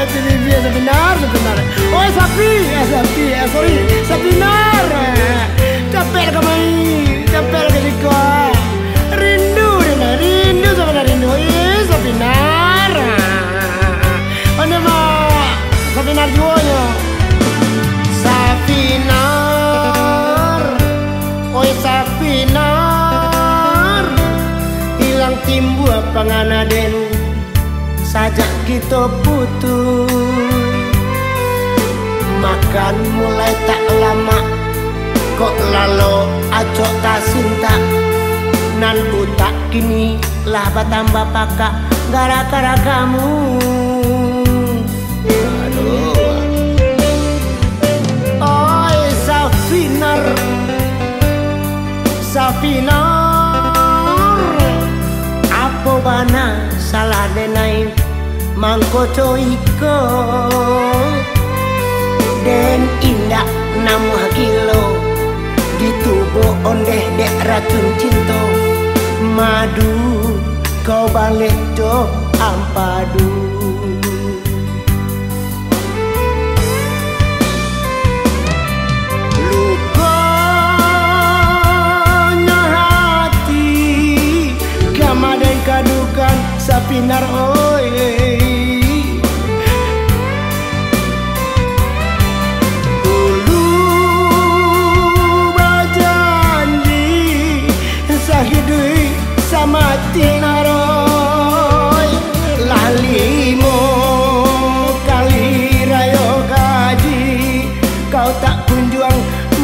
Livia sebenar. Oh sapi, sorry, sebenar. Capek ke diko. Rindu sebenar rindu. Sebenar. Mana mah sebenar jualnya. Safinar, oi Safinar, hilang timbul panganaden. Sajak kita putus, makan mulai tak lama, kok lalu acok tak cinta. Nan buta kini lah batambah pakak gara-gara kamu. Aduh. Oi Safinar, apa bana salah denai mangkoto iko den indak namu hakilo ditubuh ondeh dek racun cinta madu kau balik do ampadu. Lukanya hati gama dan kadukan Safinar oi. Dulu berjanji sahidui sama tinaroi. Lalimo kali rayo gaji kau tak kunjung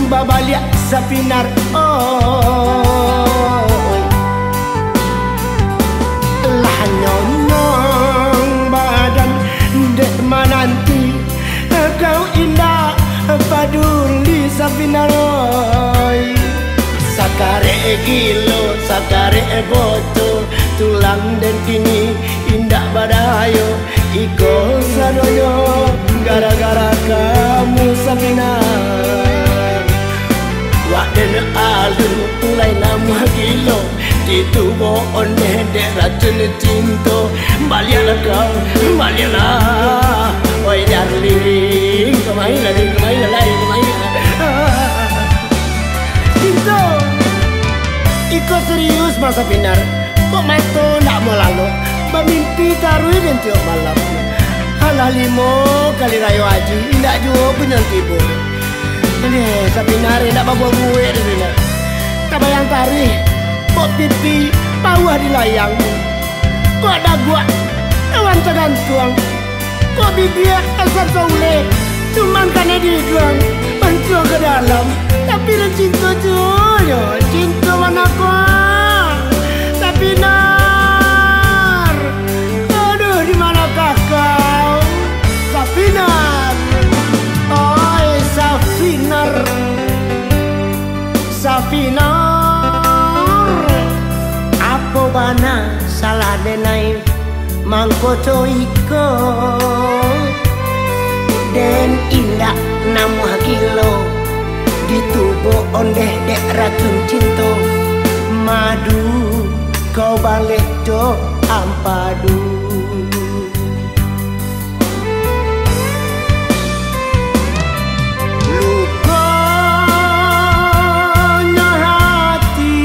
babaliak Safinar oi. Nanti kau indah paduli Safinar oi. Sakare gilo, sakare boto, tulang dan kini indah badayo. Iko sadoyo gara-gara kamu Safinar. Waden alun mulai nama gilo ditubuh ondeh dek racun cinta. Balialah kau, balialah. Oi darling, kemailah cinta. Iko serius Mas Safinar. Kok mato ndak mau lalu bermimpi tarui dan tiap malam. Halah limo kali rayo aji indak juo punya tibu. Ini Safinar indak bawa gue di sini. Tak bayang tari, kok pipi bawah di layang. Kok ada gua awan tergantung. Kok bibir asal saule, cuman karena dijuang bantu ke dalam. Tapi dan cinta cuyo, cinta mana kau Safinar. Aduh di manakah kau Safinar? Oi Safinar, apa bana salah denai mangkoto iko den indak namu hakilo ditubuh ondeh dek racun cinta madu kau balik do ampadu. Lukanya hati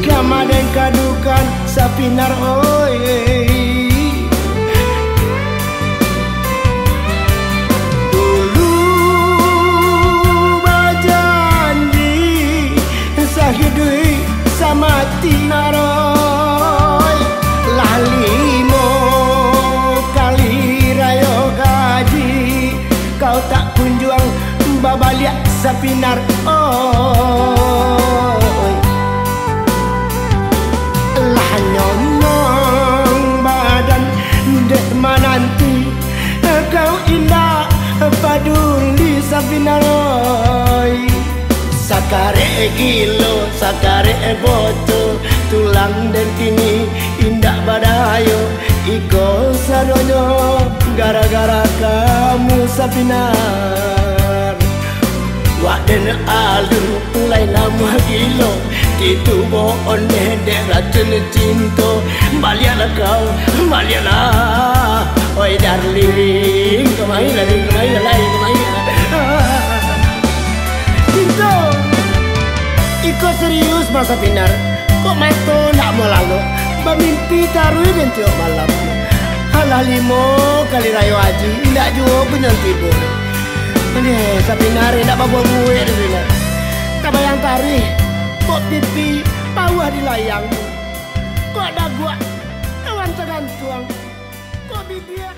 gama dan kadukan Safinar oi. Dulu berjanji sahidui sama tinaroi. Lalimo kali rayo gaji kau tak kunjung babaliak Safinar oi. Lah nyonong badan dek mananti kau indah paduli Safinar oi. Sakare gilo, sakare boto, tulang dan kini indah badayo. Iko sadonyo gara-gara kamu Safinar. Waden alun mulai nama gilo ditubuh ondeh dek racun cinta. Balialah kau, balialah. Oi darling, kemana Cinta, iko serius masa pinar. Kok mato ndak mau lalu, bermimpi taruh dan tiap malam. Halah 5 kali rayo aji, ndak juga punya tidur. Ini sapinar ndak bawa gue di sini. Kabayang taruh, kok pipi bawah di layang. Kok ada gua, awan tergantung. Kok bibir